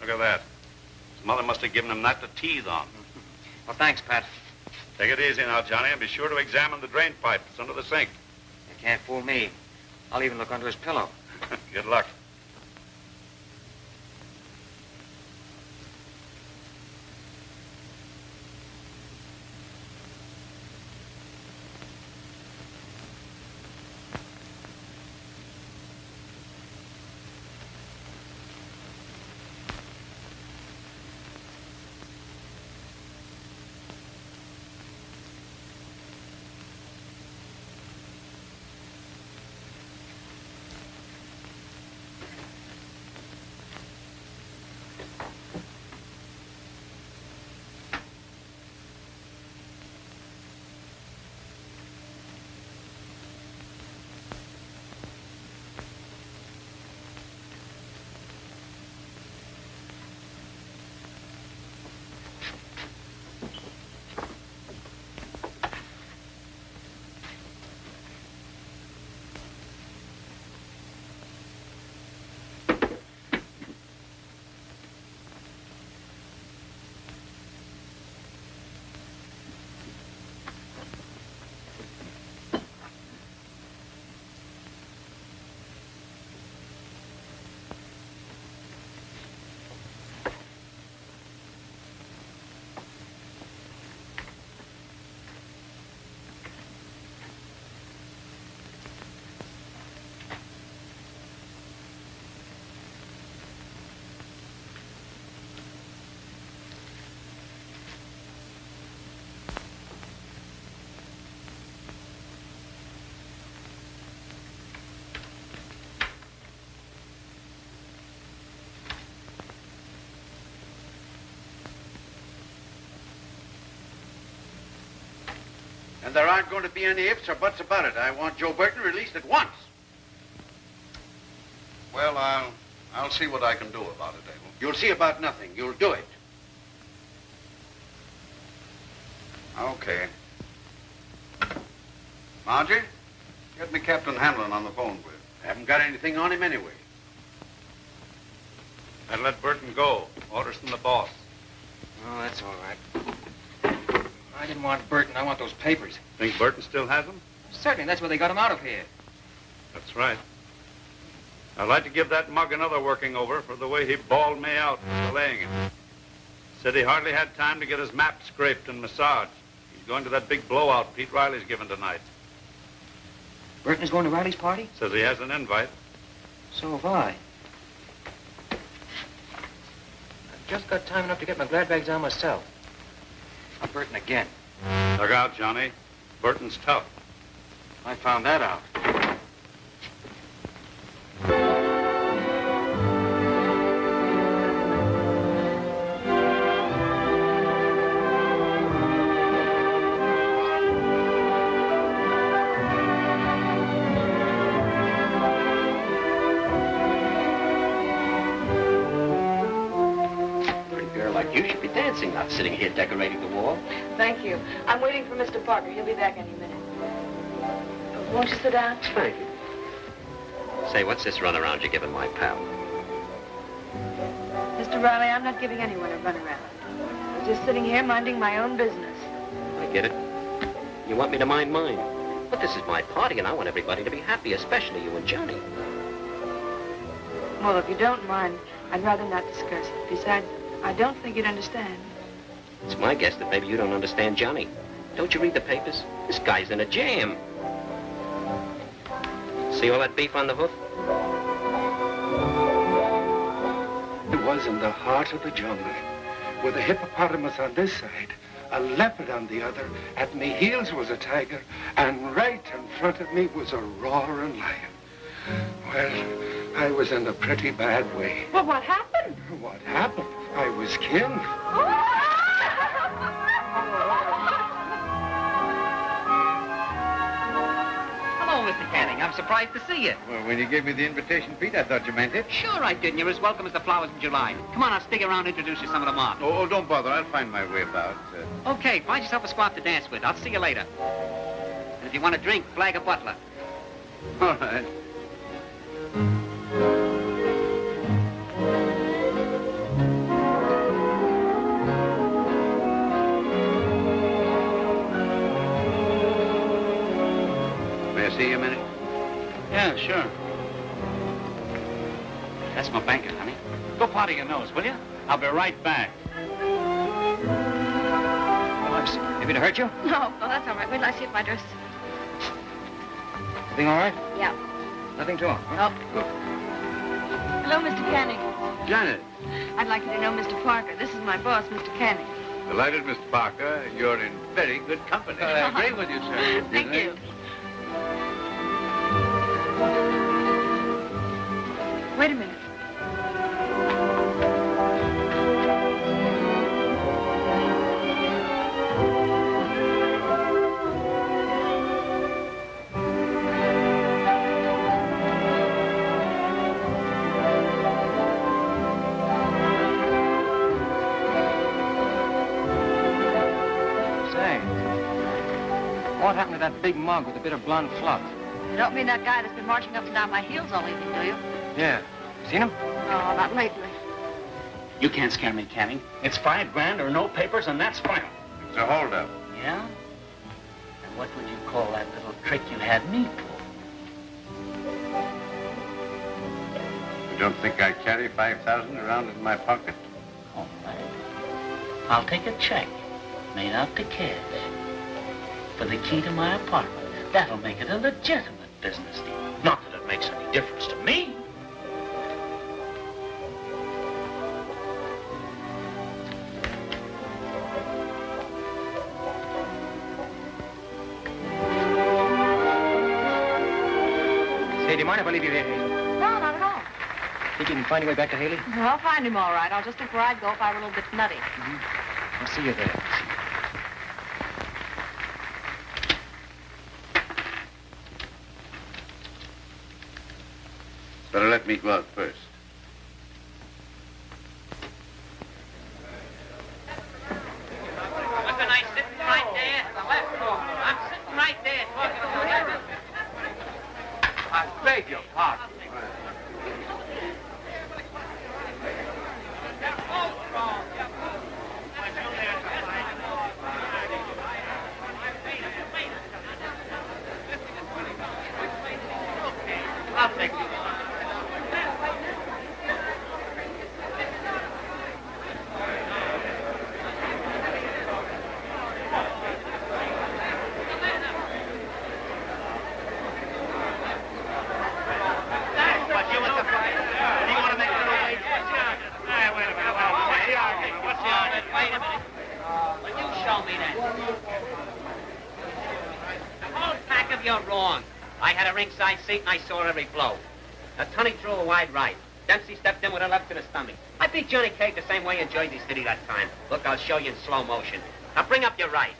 Look at that. His mother must have given him that to teethe on. Well, thanks, Pat. Take it easy now, Johnny, and be sure to examine the drain pipe. It's under the sink. You can't fool me. I'll even look under his pillow. Good luck. And there aren't going to be any ifs or buts about it. I want Joe Burton released at once. Well, I'll see what I can do about it, Abel. You'll see about nothing. You'll do it. Okay. Margie, get me Captain Hamlin on the phone, please. Haven't got anything on him anyway. And let Burton go. Orders from the boss. Oh, that's all right. I didn't want Burton. I want those papers. Think Burton still has them? Certainly. That's where they got him out of here. That's right. I'd like to give that mug another working over for the way he bawled me out for delaying it. Said he hardly had time to get his map scraped and massaged. He's going to that big blowout Pete Riley's giving tonight. Burton is going to Riley's party? Says he has an invite. So have I. I've just got time enough to get my glad bags on myself. Not Burton again. Look out, Johnny. Burton's tough. I found that out. You should be dancing, not sitting here decorating the wall. Thank you. I'm waiting for Mr. Parker. He'll be back any minute. Won't you sit down? Thank you. Say, what's this runaround you're giving my pal? Mr. Riley, I'm not giving anyone a runaround. I'm just sitting here minding my own business. I get it. You want me to mind mine. But this is my party, and I want everybody to be happy, especially you and Johnny. Well, if you don't mind, I'd rather not discuss it. Besides, I don't think you'd understand. It's my guess that maybe you don't understand Johnny. Don't you read the papers? This guy's in a jam. See all that beef on the hoof? It was in the heart of the jungle, with a hippopotamus on this side, a leopard on the other. At me heels was a tiger, and right in front of me was a roaring lion. Well, I was in a pretty bad way. Well, what happened? What happened? I was killed. Hello, Mr. Canning. I'm surprised to see you. Well, when you gave me the invitation, Pete, I thought you meant it. Sure I did, and you're as welcome as the flowers in July. Come on, I'll stick around and introduce you to some of the mob. Oh, don't bother. I'll find my way about. Okay, find yourself a squad to dance with. I'll see you later. And if you want a drink, flag a butler. All right. May I see you a minute? Yeah, sure. That's my banker, honey. Go powder your nose, will you? I'll be right back. Maybe to hurt you? No, that's all right. Wait till I see if my dress... Everything all right? Yeah. Nothing to it? No. Hello, Mr. Canning. Janet. I'd like you to know Mr. Parker. This is my boss, Mr. Cagney. Delighted, Mr. Parker. You're in very good company. I agree with you, sir. Thank you. Wait a minute. What happened to that big mug with a bit of blonde fluff? You don't mean that guy that's been marching up and down my heels all evening, do you? Yeah. Seen him? No, not lately. You can't scare me, Canning. It's $5 grand or no papers, and that's final. It's a holdup. Yeah? And what would you call that little trick you had me pull? You don't think I carry 5,000 around in my pocket? All right. I'll take a check made out to cash for the key to my apartment. That'll make it a legitimate business deal. Not that it makes any difference to me. Say, do you mind if I leave you here, Hazel? No, not at all. Think you can find your way back to Haley? Well, I'll find him all right. I'll just think where I'd go if I were a little bit nutty. I'll see you there. Better let me go out first. Wasn't I sitting right there at the left? I'm sitting right there talking to you. I beg your pardon. I had a ringside seat and I saw every blow. Now, Tunney threw a wide right. Dempsey stepped in with a left to the stomach. I beat Johnny Cage the same way in Jersey City that time. Look, I'll show you in slow motion. Now, bring up your right.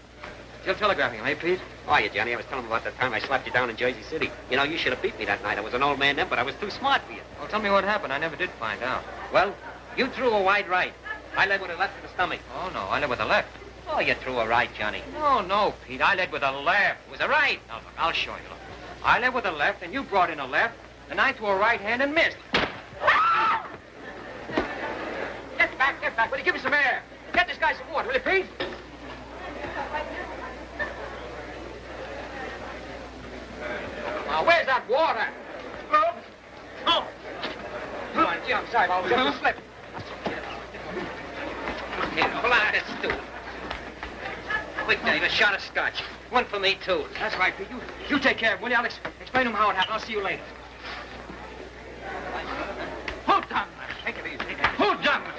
Still telegraphing him, eh, Pete? Oh, yeah, Johnny, I was telling him about the time I slapped you down in Jersey City. You know, you should have beat me that night. I was an old man then, but I was too smart for you. Well, tell me what happened. I never did find out. Well, you threw a wide right. I led with a left to the stomach. Oh, no, I led with the left. Oh, you threw a right, Johnny. No, Pete. I led with the left. It was a right. Now, look, I'll show you. Look. I led with the left, and you brought in a left, and I threw a right hand and missed. Get back. Will you give me some air? Get this guy some water, will you, Pete? Now, where's that water? Oh. Come on, gee, I'm sorry, I was just a slip. Here, pull out this stool. Quick, Dave, a shot of scotch. One for me, too. That's right, Pete. You take care of him, will you? I'll explain to him how it happened. I'll see you later. Who done this? Take it easy. Who done this?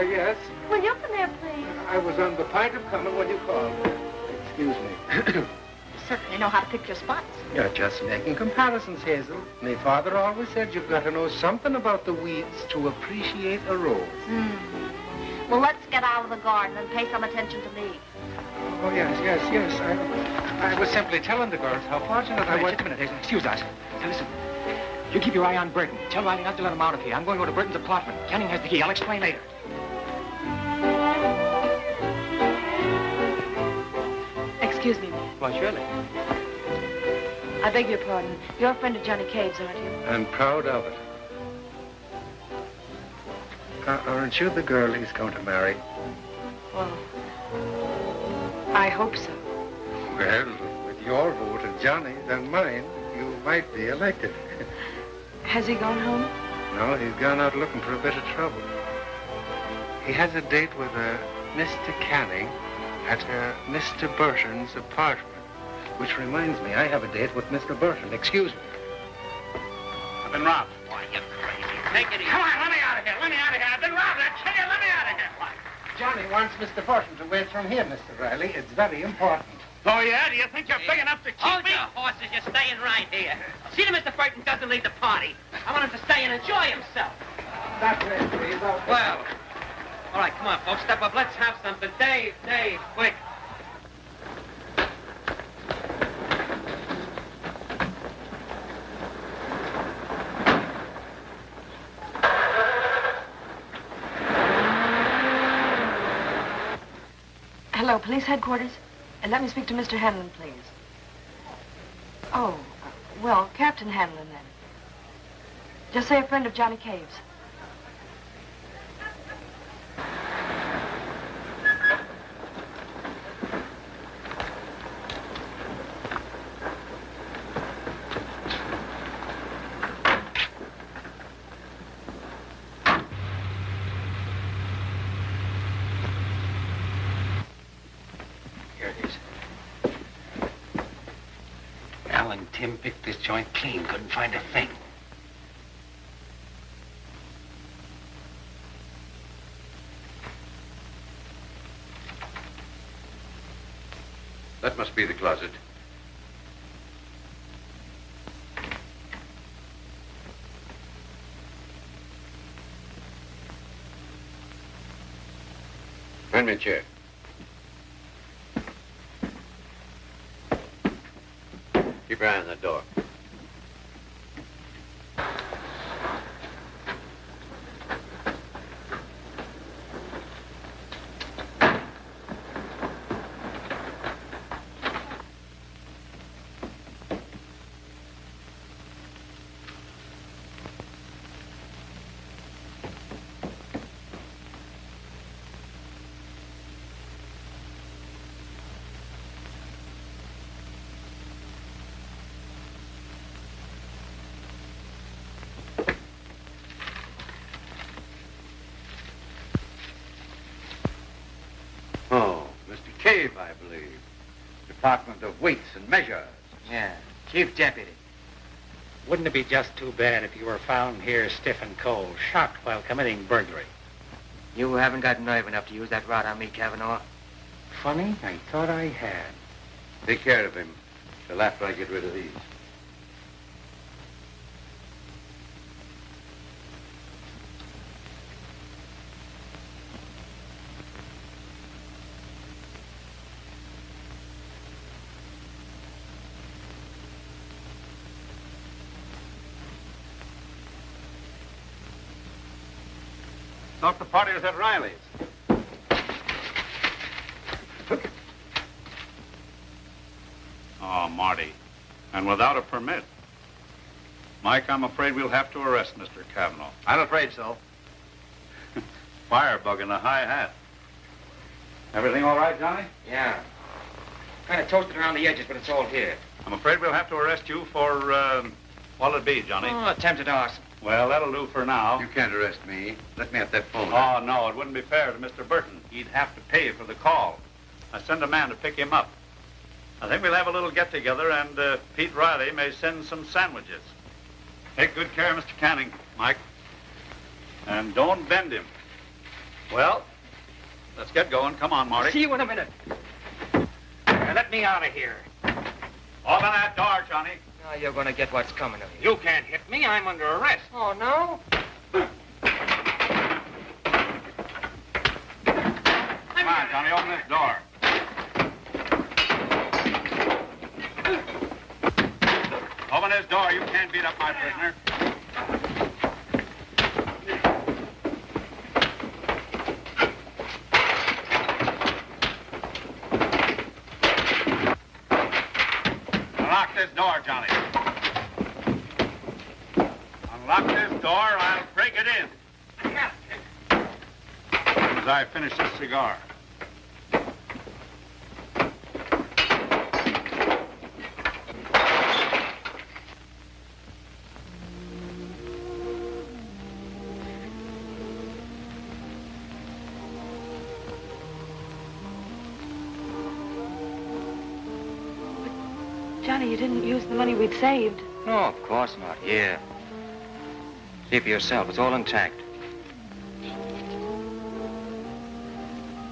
Yes? Will you open there, please? I was on the point of coming when you called. Excuse me. You certainly know how to pick your spots. You're just making comparisons, Hazel. My father always said you've got to know something about the weeds to appreciate a rose. Well, let's get out of the garden and pay some attention to me. Oh, yes. I was simply telling the girls how fortunate I was. Just a minute, Hazel. Excuse us. Now, listen. You keep your eye on Burton. Tell Riley not to let him out of here. I'm going to go to Burton's apartment. Canning has the key. I'll explain later. Excuse me. Why, surely. I beg your pardon. You're a friend of Johnny Cave's, aren't you? I'm proud of it. Aren't you the girl he's going to marry? Well, I hope so. Well, with your vote and Johnny's and mine, you might be elected. Has he gone home? No, he's gone out looking for a bit of trouble. He has a date with Mr. Canning at Mr. Burton's apartment. Which reminds me, I have a date with Mr. Burton. Excuse me. I've been robbed. Why, you're crazy. Take it easy. Come on, let me out of here. I've been robbed. I tell you, let me out of here. What? Johnny wants Mr. Burton to wait from here, Mr. Riley. It's very important. Oh, yeah? Do you think you're big enough to keep Hold me? your horses. You're staying right here. See that Mr. Burton doesn't leave the party. I want him to stay and enjoy himself. That way, please. Well, all right, come on, folks. Step up. Let's have something. Dave, quick. Hello, police headquarters. Let me speak to Mr. Hanlon, please. Oh, well, Captain Hanlon, then. Just say a friend of Johnny Cave's. Tim picked this joint clean, couldn't find a thing. That must be the closet. Find me a chair. Keep your eye on that door. Cave, I believe. Department of Weights and Measures. Yeah, Chief Deputy. Wouldn't it be just too bad if you were found here stiff and cold, shocked while committing burglary? You haven't got nerve enough to use that rod on me, Kavanaugh. Funny, I thought I had. Take care of him till after I get rid of these. Thought the party was at Riley's. Oh, Marty. And without a permit. Mike, I'm afraid we'll have to arrest Mr. Cavanaugh. I'm afraid so. Firebug in a high hat. Everything all right, Johnny? Yeah. Kind of toasted around the edges, but it's all here. I'm afraid we'll have to arrest you for, what'll it be, Johnny? Oh, attempted arson. Well, that'll do for now. You can't arrest me. Let me have that phone. Oh, no, it wouldn't be fair to Mr. Burton. He'd have to pay for the call. I send a man to pick him up. I think we'll have a little get-together, and Pete Riley may send some sandwiches. Take good care of Mr. Canning, Mike. And don't bend him. Well, let's get going. Come on, Marty. See you in a minute. Now, let me out of here. Open that door, Johnny. Now you're going to get what's coming to you. You can't hit me. I'm under arrest. Oh, no? Come on, Johnny, open this door. Open this door. You can't beat up my prisoner. Unlock this door, Johnny. Unlock this door, or I'll break it in. As I finish this cigar. Johnny, you didn't use the money we'd saved. No, of course not. Here. See for yourself. It's all intact.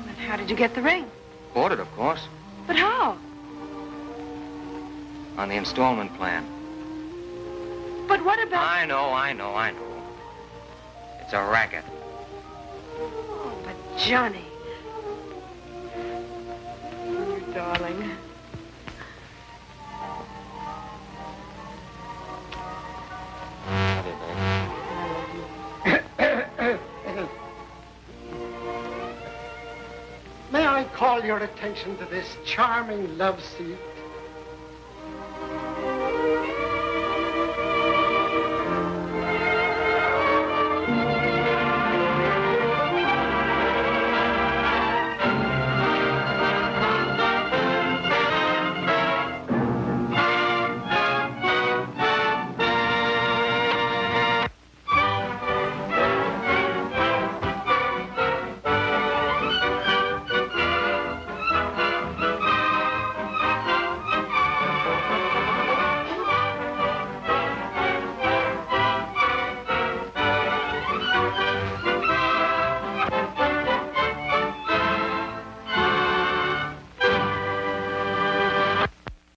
But how did you get the ring? Bought it, of course. But how? On the installment plan. But what about... I know. It's a racket. Oh, but Johnny. Oh, darling. May I call your attention to this charming love scene?